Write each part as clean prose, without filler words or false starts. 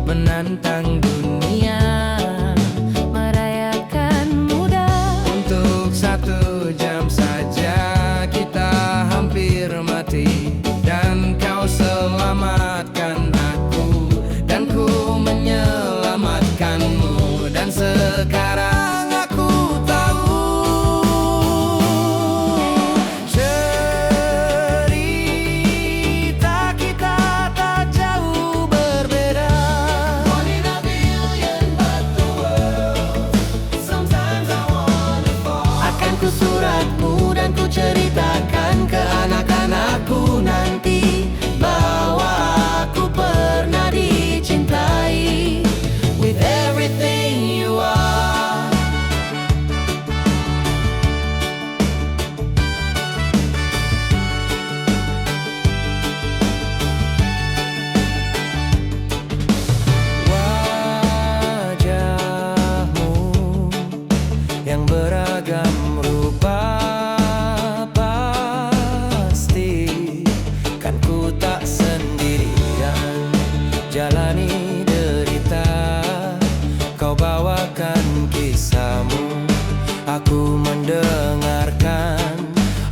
Menantang dunia, merayakan muda. Untuk 1 jam saja kita hampir mati, dan kau selamatkan aku, dan ku menyelamatkanmu. Dan sekarang aku tahu cerita kita tak jauh berbeda. Akan ku suratmu dan ku ceritakan ke anak-anakku nanti bahwa aku pernah dicintai. With everything you are. Wajahmu yang beragam rupa, pasti kan ku tak sendirian jalani derita. Kau bawakan kisahmu, aku mendengarkan.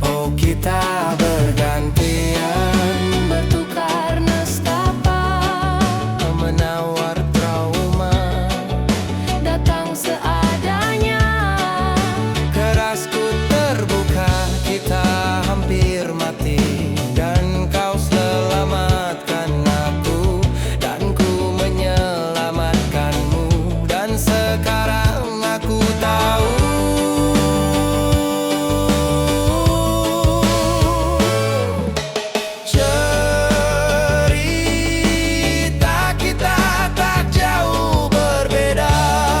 Oh, kita bergantian, bertukar nestapa, menawar trauma, datang seadanya. Keras ku terbuka, kita hampir mati, dan kau selamatkan aku, dan ku menyelamatkanmu. Dan sekarang aku tahu cerita kita tak jauh berbeda.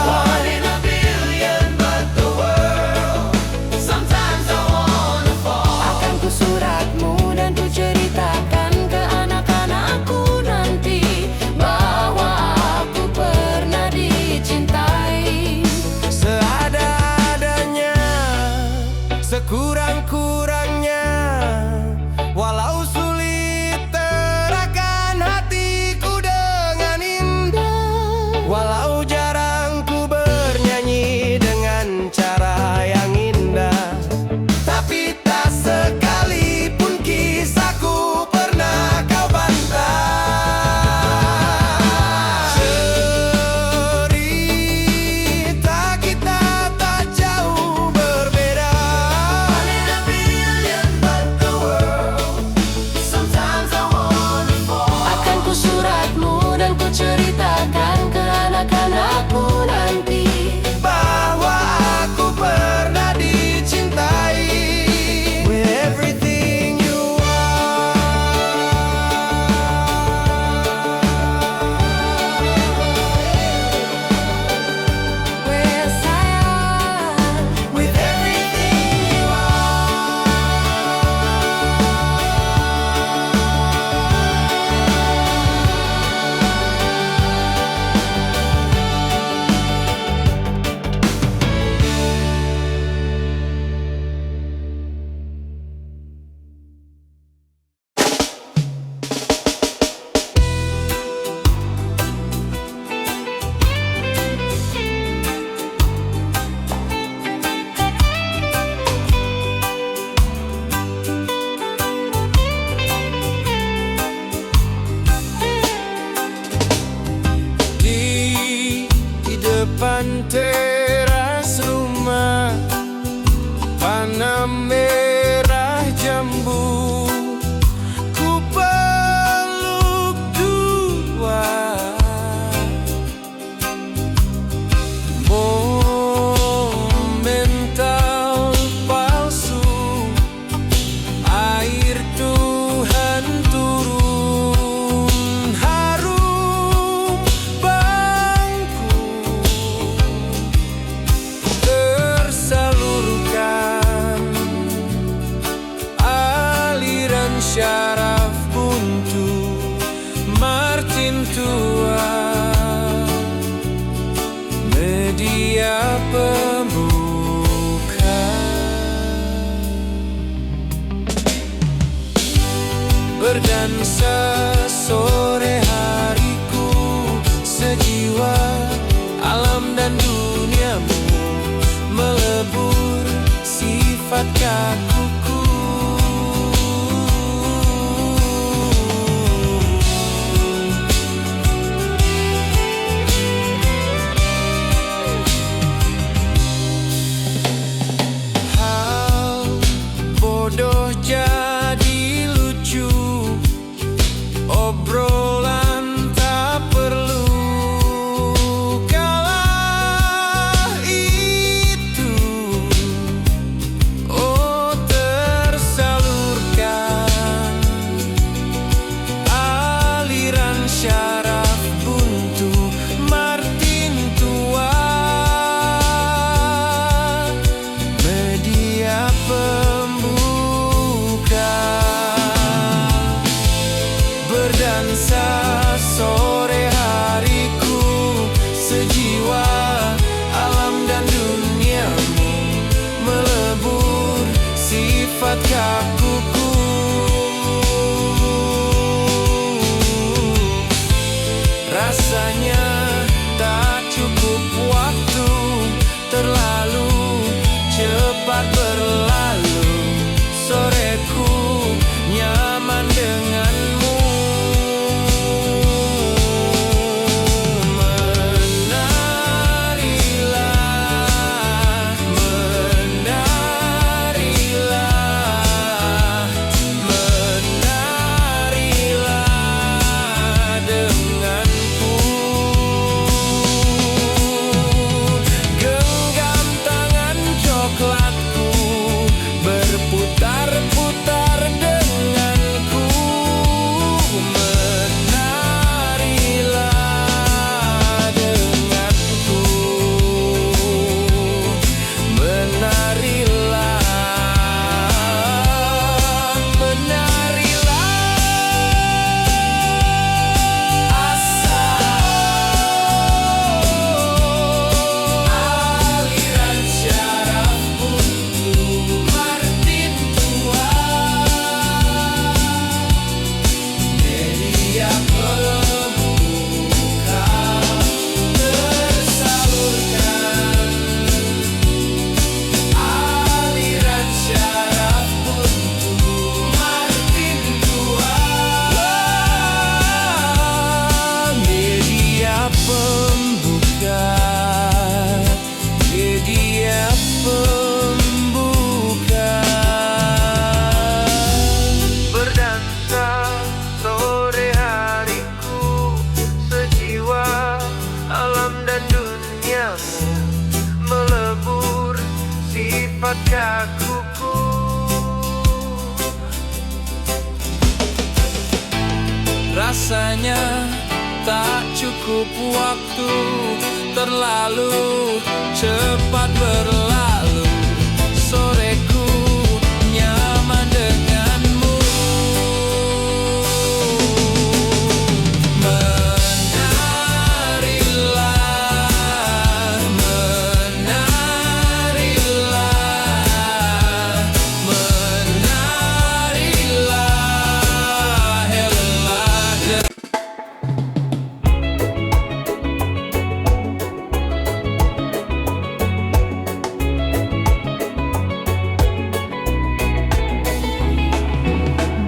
One in a billion, but the world sometimes I wanna fall. Akan ku suratmu dan ku ceritakan ke anak-anakku nanti bahwa aku pernah dicintai. Seada-adanya, sekurang-kurangnya, walau sulit terahkan hatiku dengan indah. Walau jarang ku bernyanyi dengan cara yang indah, tapi tak sekalipun kisahku pernah kau bantah. Cerita kita tak jauh berbeda. One in a billion, berdansa sore hariku, sejiwa alam dan duniamu, melebur sifat kakuku. Hal bodoh jadi lucu, obrolan tak perlu, kalah itu oh tersalurkan aliran syaraf buntu Martin tua, media pembuka, berdansa sore hariku, sejiwa alam dan duniamu, melebur sifat kakuku. Rasanya tak cukup waktu, terlalu cepat berlalu, soreku nyaman denganmu. Menarilah, menarilah, menarilah denganku. Genggam tangan coklatku, berputar-putar denganku. Menarilah denganku, menarilah, menarilah. Asa aliran syaraf buntu Martin tua, media pembuka, tersalurkan aliran syaraf buntu Martin tua, media pembuka, media pembuka. Berdansa sore hariku, sejiwa alam dan duniamu, melebur sifat kakuku. Rasanya tak cukup waktu, terlalu cepat berlalu, soreku nyaman denganmu. Menarilah, menarilah, menarilah, helah.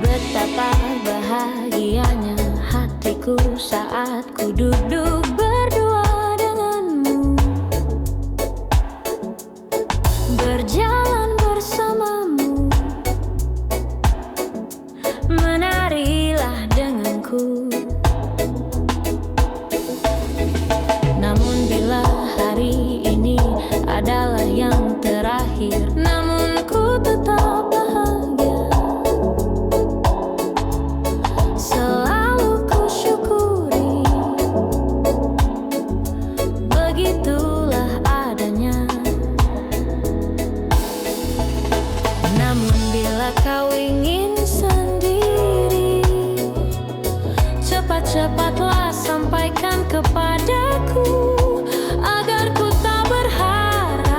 Betapa bahagianya hatiku saat ku duduk berdua denganmu, berjalan bersamamu. Menarilah denganku. Namun bila hari ini adalah yang terakhir, namun ku tetap bahagia. Selalu ku syukuri, begitulah adanya. Namun bila kau ingin sendiri, cepat-cepatlah sampaikan kepadaku, agar ku tak berharap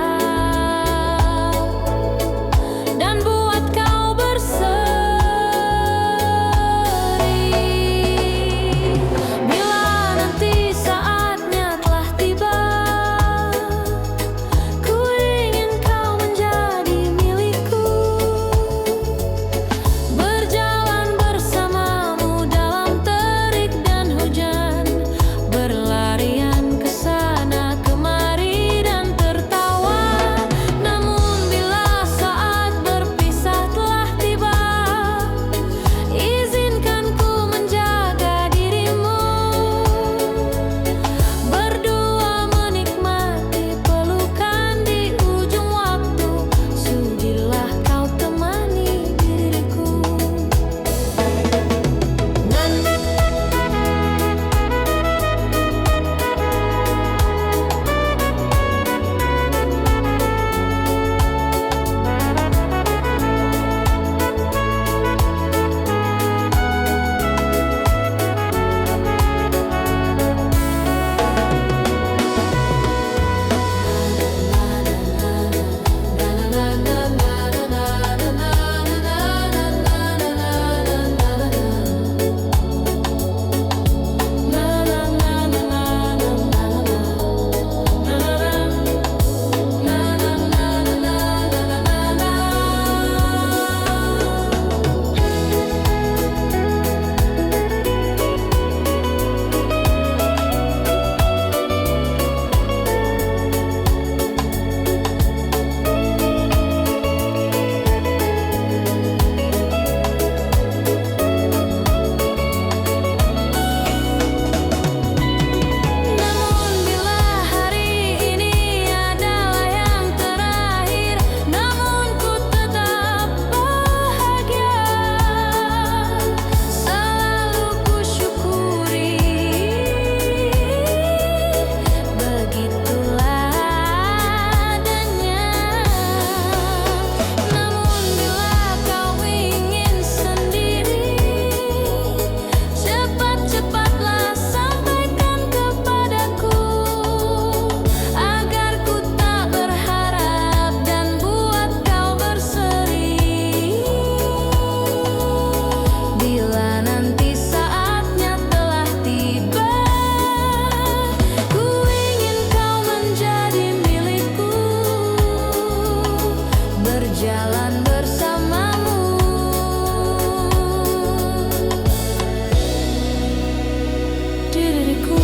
berjalan bersamamu. Diriku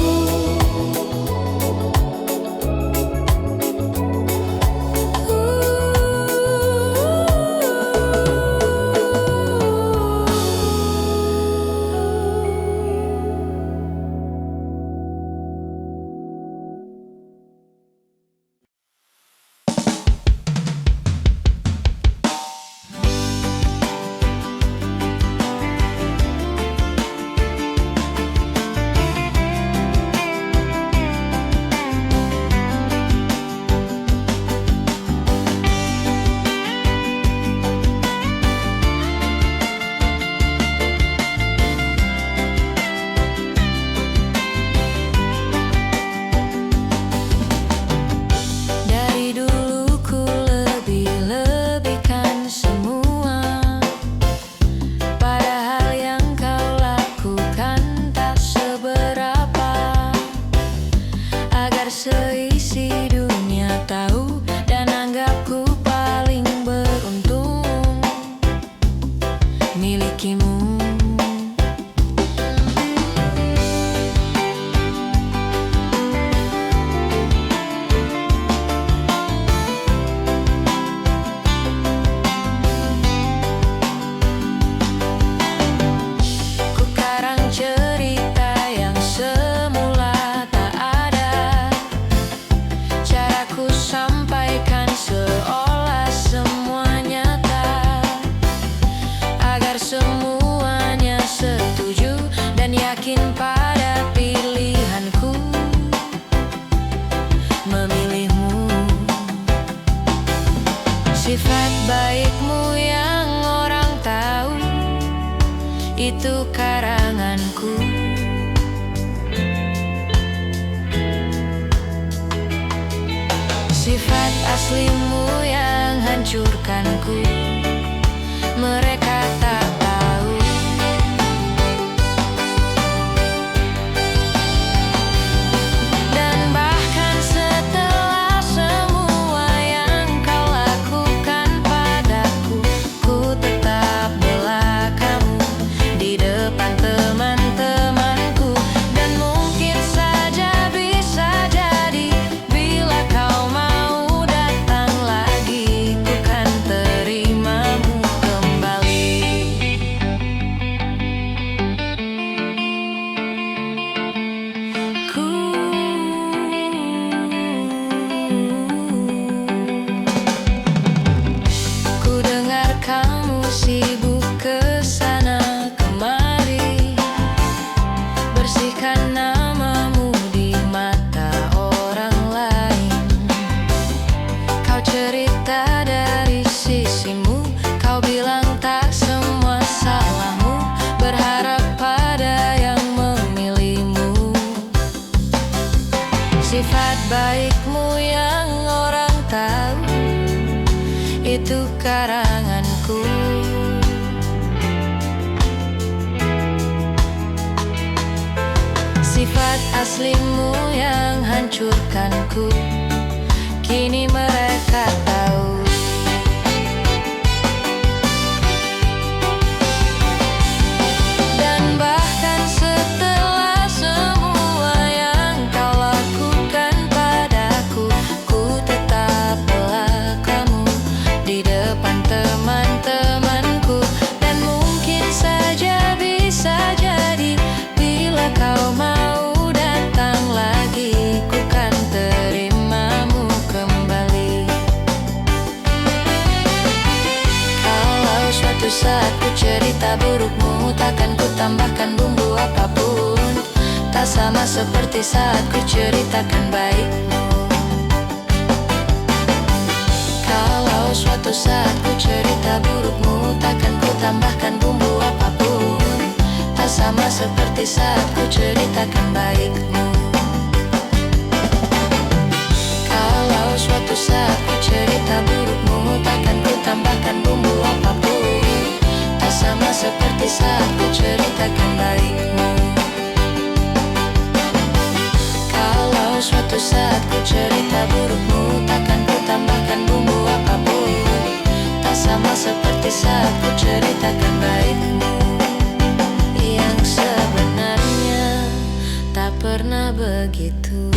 dari dulu ku lebih-lebihkan semua, padahal yang kau lakukan tak seberapa. Agar seisi dunia tahu dan anggapku paling beruntung milikimu. Ku karang cerita yang semula tak ada, caraku sampaikan seolah semua nyata, agar semuanya setuju dan yakin pada pilihanku memilihmu. Sifat baikmu yang orang tahu itu karanganku. Sifat aslimu yang hancurkanku, mereka tak tahu. Dan bahkan setelah semua yang kau lakukan padaku, ku tetap bela kamu di depan teman-temanku. Dan mungkin saja bisa jadi bila kau mau datang lagi, ku kan terimamu kembali. Ku dengar kamu sibuk kesana kemari, bersihkan namamu di mata orang lain. Kau cerita dari sisimu, kau bilang tak semua salahmu, berharap pada yang memilihmu. Sifat baikmu yang orang tahu itu karanganku. Sifat aslimu yang hancurkanku, kini mereka tahu. Dan bahkan setelah semua yang kau lakukan padaku, ku tetap bela kamu di depan teman-temanku. Dan mungkin saja bisa jadi bila kau mau datang lagi, ku kan terimamu kembali. Kalau suatu saat ku cerita burukmu, takkan ku tambahkan bumbu apapun, tak sama seperti saat ku ceritakan baikmu. Kalau suatu saat ku cerita burukmu, takkan ku tambahkan bumbu apapun, tak sama seperti saat ku ceritakan baikmu. Kalau suatu saat ku cerita burukmu, takkan ku tambahkan bumbu apapun, tak sama seperti saat ku ceritakan baikmu. Kalau suatu saat ku cerita burukmu, takkan ku tambahkan bumbu apapun, tak seperti saat ku ceritakan baikmu yang sebenarnya tak pernah begitu.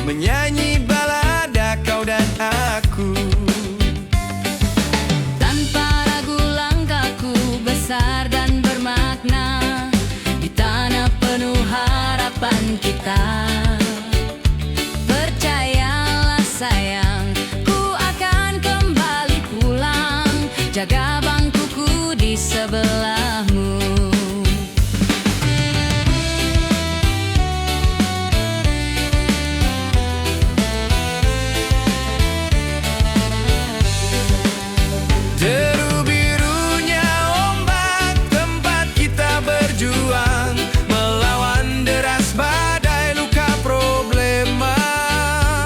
Menyanyi balada kau dan aku. Tanpa ragu langkahku besar dan bermakna di tanah penuh harapan kita. Percayalah sayang, ku akan kembali pulang, jaga bangkuku di sebelahmu. Deru birunya ombak tempat kita berjuang, melawan deras badai luka problema.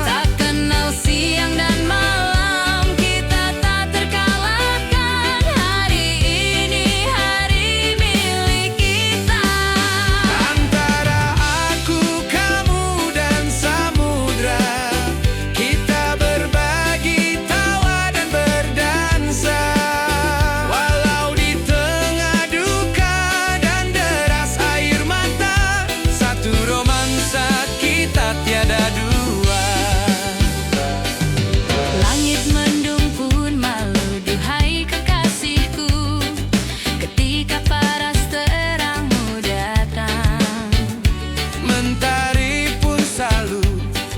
Tak kenal siang dan malam, kita tak terkalahkan. Hari ini hari milik kita. Antara aku, kamu dan samudra, kita berbagi tawa dan berdansa. Walau di tengah duka dan deras air mata, satu romansa kita tiada dua. Langit mendung pun malu, duhai kekasihku, ketika paras terangmu datang. Mentari pun salut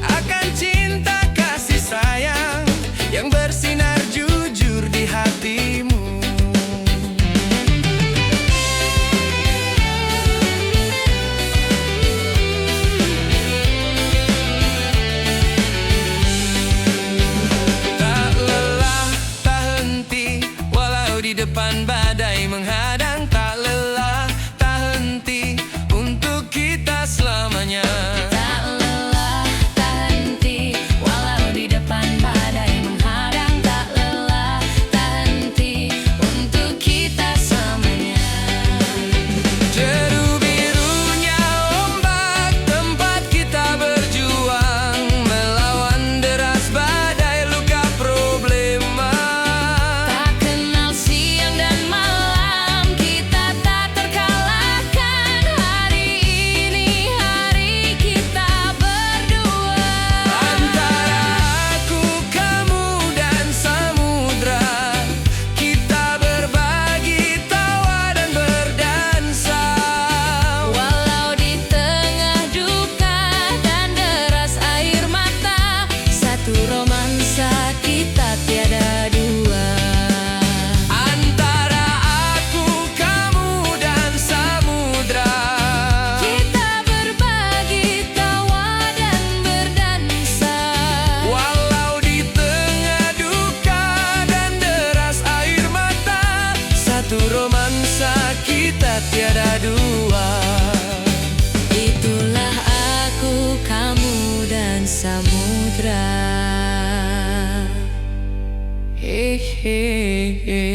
akan cinta kasih sayang yang bersinar jujur di hatimu. Tak lelah, tak henti, walau di depan badai menghadang. Tak lelah, tak henti, untuk kita selamanya. Tak lelah, tak henti, walau di depan badai menghadang. Tak lelah, tak henti, untuk kita selamanya. Deru birunya ombak tempat kita berjuang, melawan deras badai luka problema. Tak kenal siang dan malam, kita tak terkalahkan. Hari ini hari kita berdua. Antara aku, kamu dan samudra, kita berbagi tawa dan berdansa. Walau di tengah duka dan deras air mata, satu romansa kita tiada dua. Antara aku, kamu dan samudra, Kita berbagi tawa dan berdansa. walau di tengah duka dan deras air mata, satu romansa kita tiada dua. Itulah aku, kamu dan samudra. Hehehe.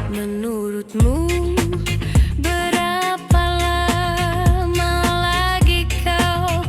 Menurutmu berapa lama lagi kau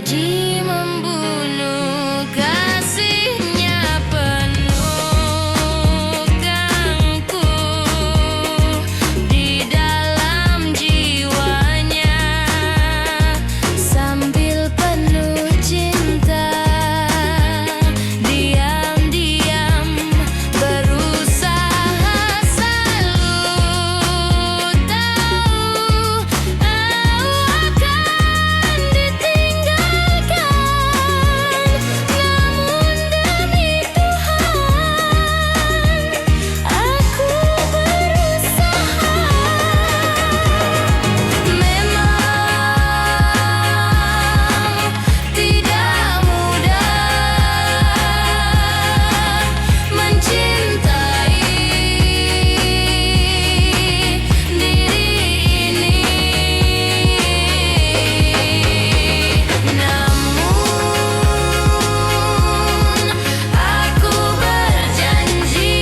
janji membunuh, kasihnya penuhkan ku di dalam jiwanya, sambil penuh cinta diam-diam berusaha selalu tahu akan ditinggalkan, namun demi Tuhan aku berusaha. Memang tidak mudah mencintai diri ini, namun aku berjanji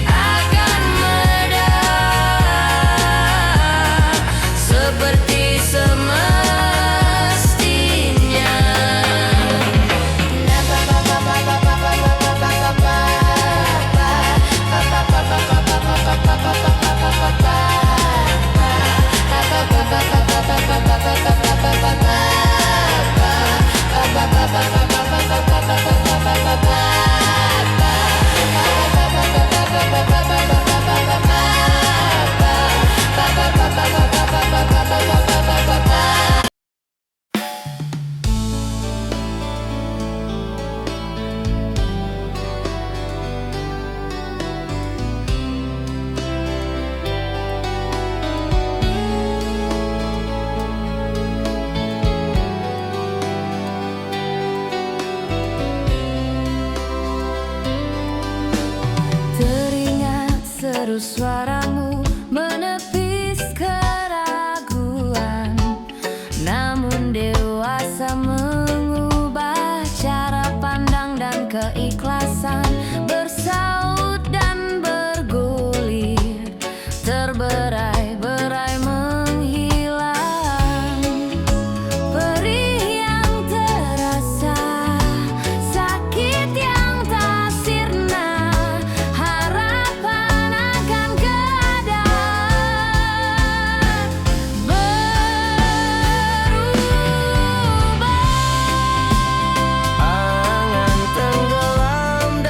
akan medah seperti semestinya. Teringat seru suaramu menepis keraguan, namun dewasa mengubah cara pandang dan keikhlasan, bersaut dan bergulir, terberai-berai menghilang. Perih yang terasa, sakit yang tak sirna, harapan akan keadaan berubah. Angan tenggelam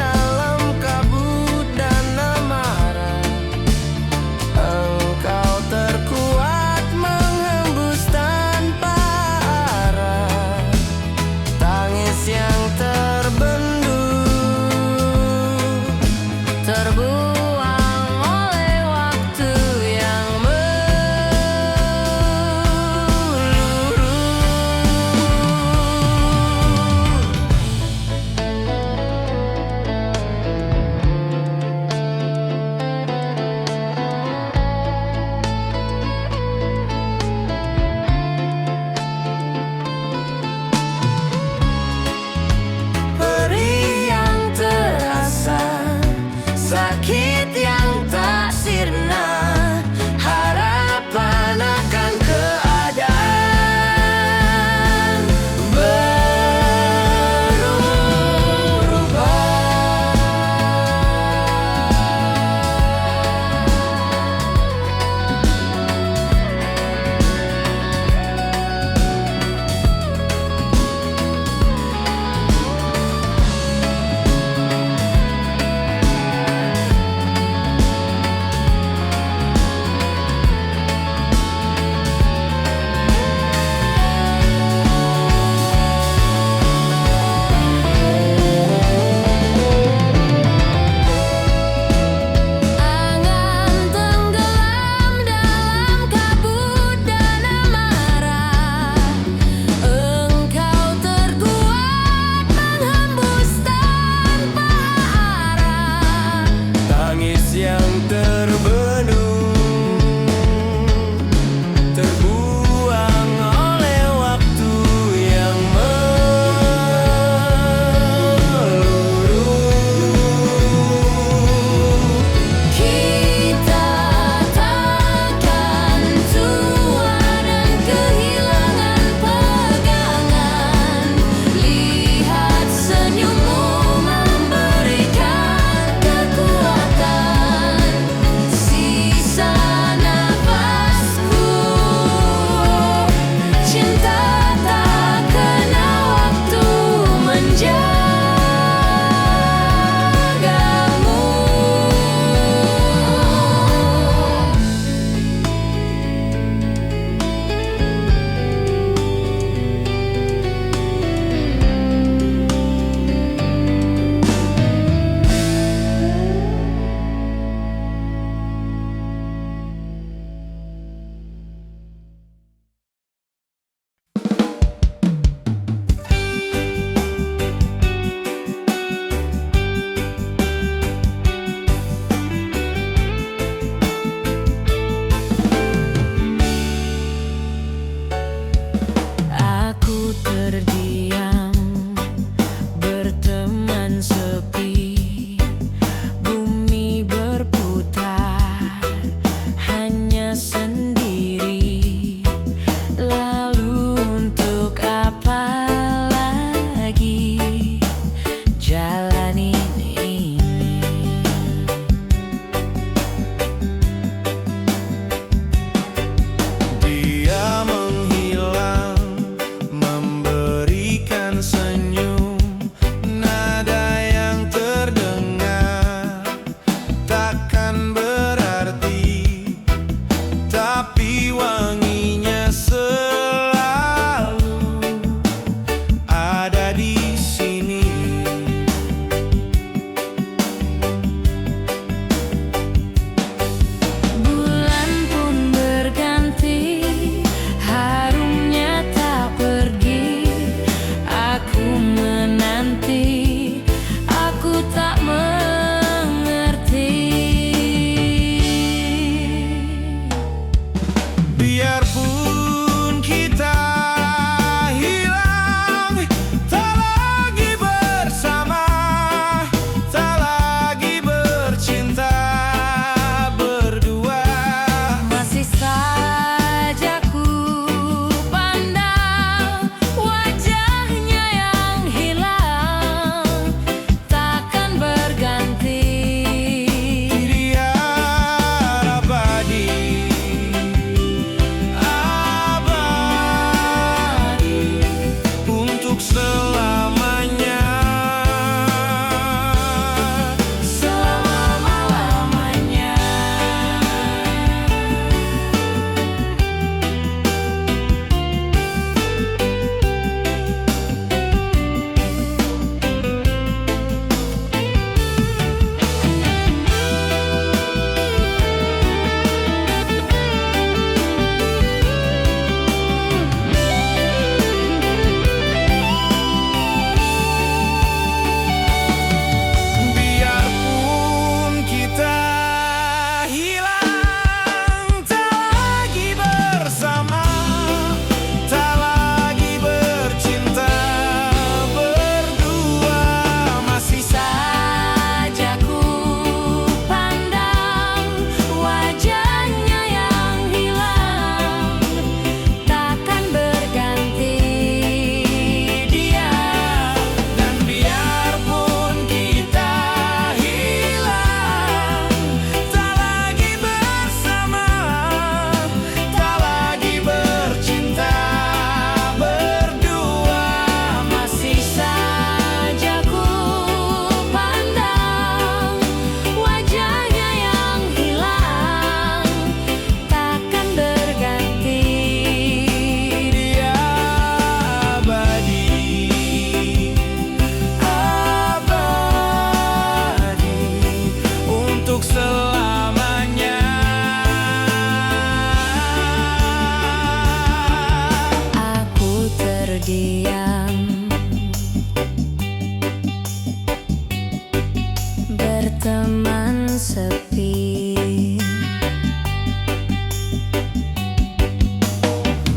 teman sepi.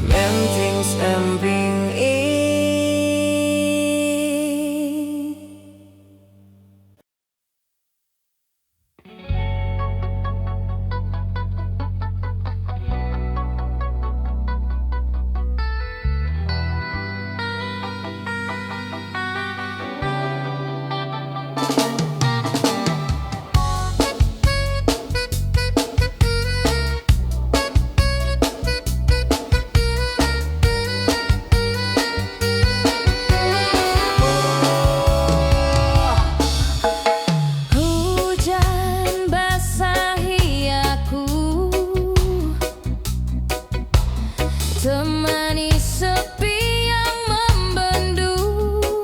Penting samping Hujan basahi aku, temani sepi yang membendung.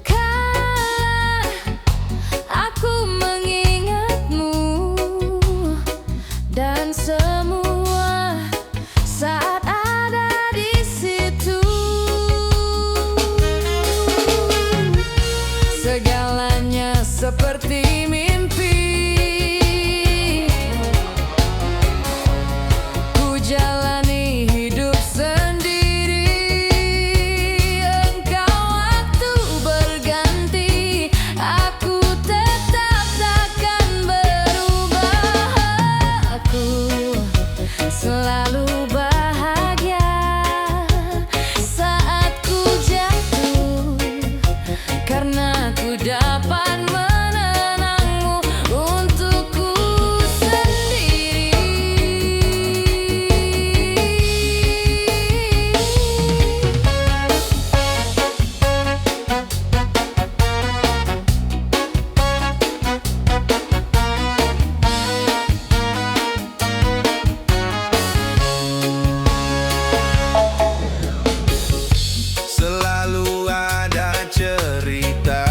Kala aku mengingatmu dan semua saat ada di situ. Segalanya seperti mimpi. Ku jalani hidup sendiri. Engkau waktu berganti, aku tetap takkan berubah. Aku selalu bahagia saat ku jatuh, karena ku dapat menenangmu untukku sendiri. selalu ada cerita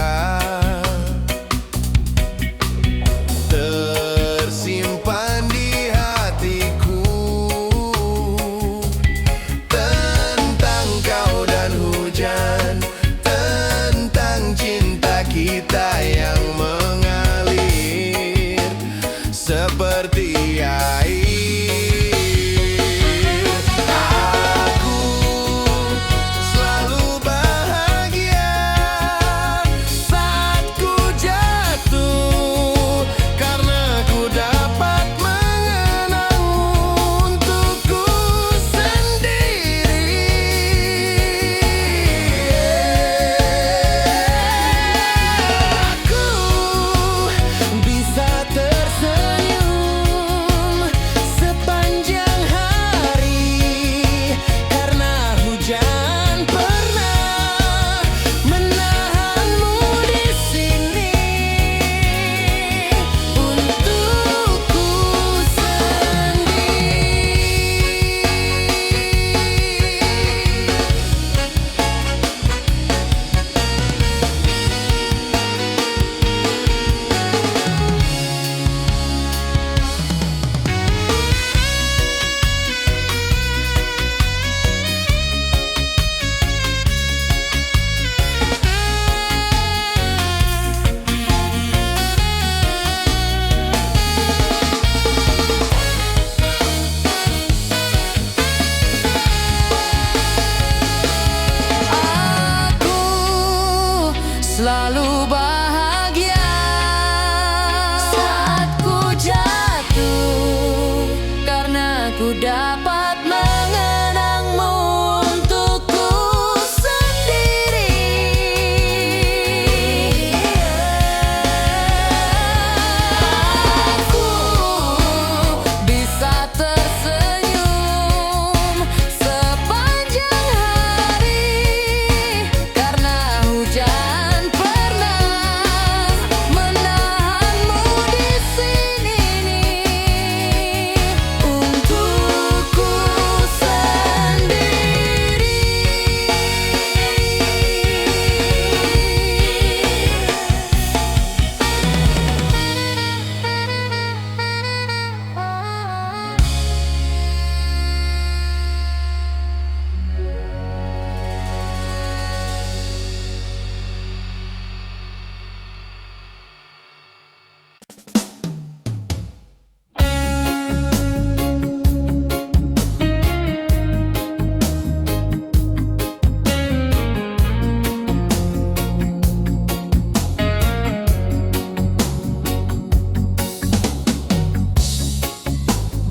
tersimpan di hatiku tentang kau dan hujan, tentang cinta kita yang mengalir seperti air. Aku selalu bahagia saat ku jatuh, karena ku dapat mengenangmu untukku sendiri. Aku bisa tersenyum sepanjang hari, karena hujan pernah menahanmu di sini untukku sendiri. Aku selalu bahagia saat ku jatuh, karena ku dapat mengenangmu untukku sendiri. Aku bisa tersenyum sepanjang hari, karena hujan pernah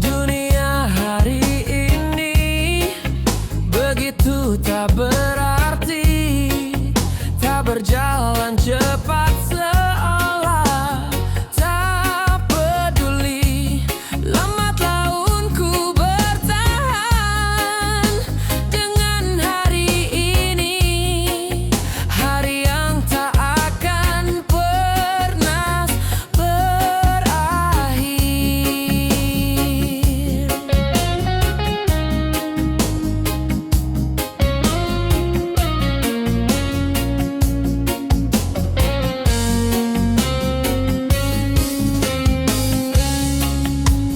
Dunia hari ini begitu tak berarti, tak berjalan cepat seolah tak peduli. Lambat launku bertahan dengan hari ini, hari yang tak akan pernah berakhir.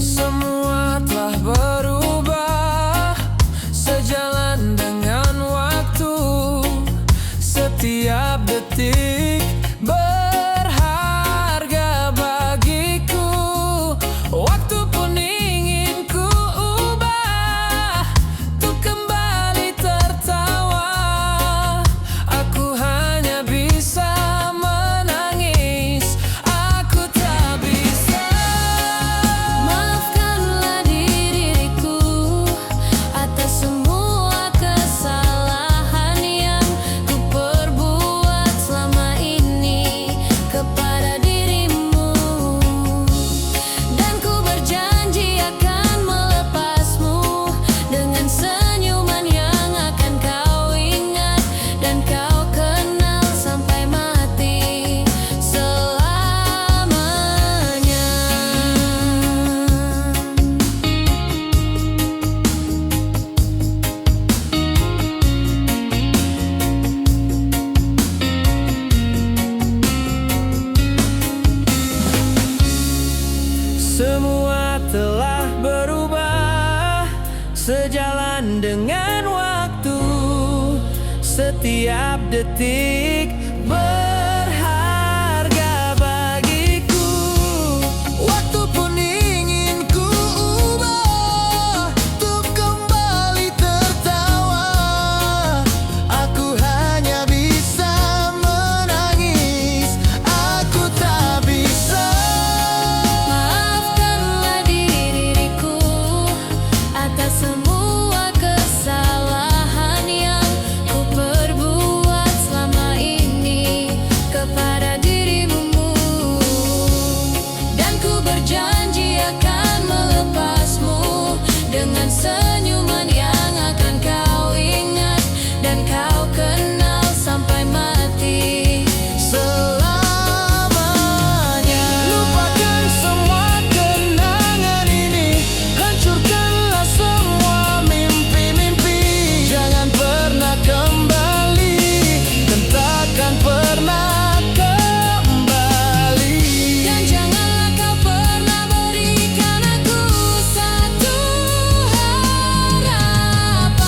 Semua telah berubah sejalan dengan waktu. Setiap detik berharga bagiku. Waktu pun ingin ku ubah untuk kembali tertawa. Aku hanya bisa menangis, aku tak bisa. Maafkanlah diriku atas semua kesalahan yang ku perbuat selama ini kepada dirimu. Dan ku berjanji akan melepasmu dengan senyuman yang akan kau ingat dan kau kenal sampai mati selamanya. Semua telah berubah sejalan dengan waktu. Setiap detik berharga bagiku. Waktu pun ingin ku ubah untuk kembali tertawa. Aku hanya bisa menangis, aku tak bisa. Maafkanlah diriku atas semua kesalahan yang ku perbuat selama ini kepada dirimu. Dan ku berjanji akan melepasmu dengan senyuman yang akan kau ingat dan kau kenal sampai mati selamanya. Lupakan semua kenangan ini, hancurkanlah semua mimpi-mimpi. Jangan pernah kembali, dan takkan pernah kembali. Dan janganlah kau pernah berikan aku satu harapan.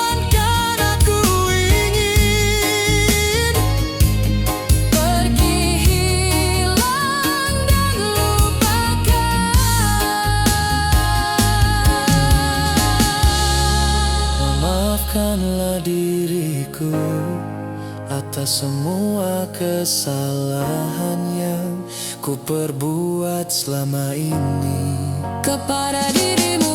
Dan kan aku ingin Pergi hilang dan lupakan. Maafkanlah diriku atas semua kesalahan yang ku perbuat selama ini Kepada dirimu.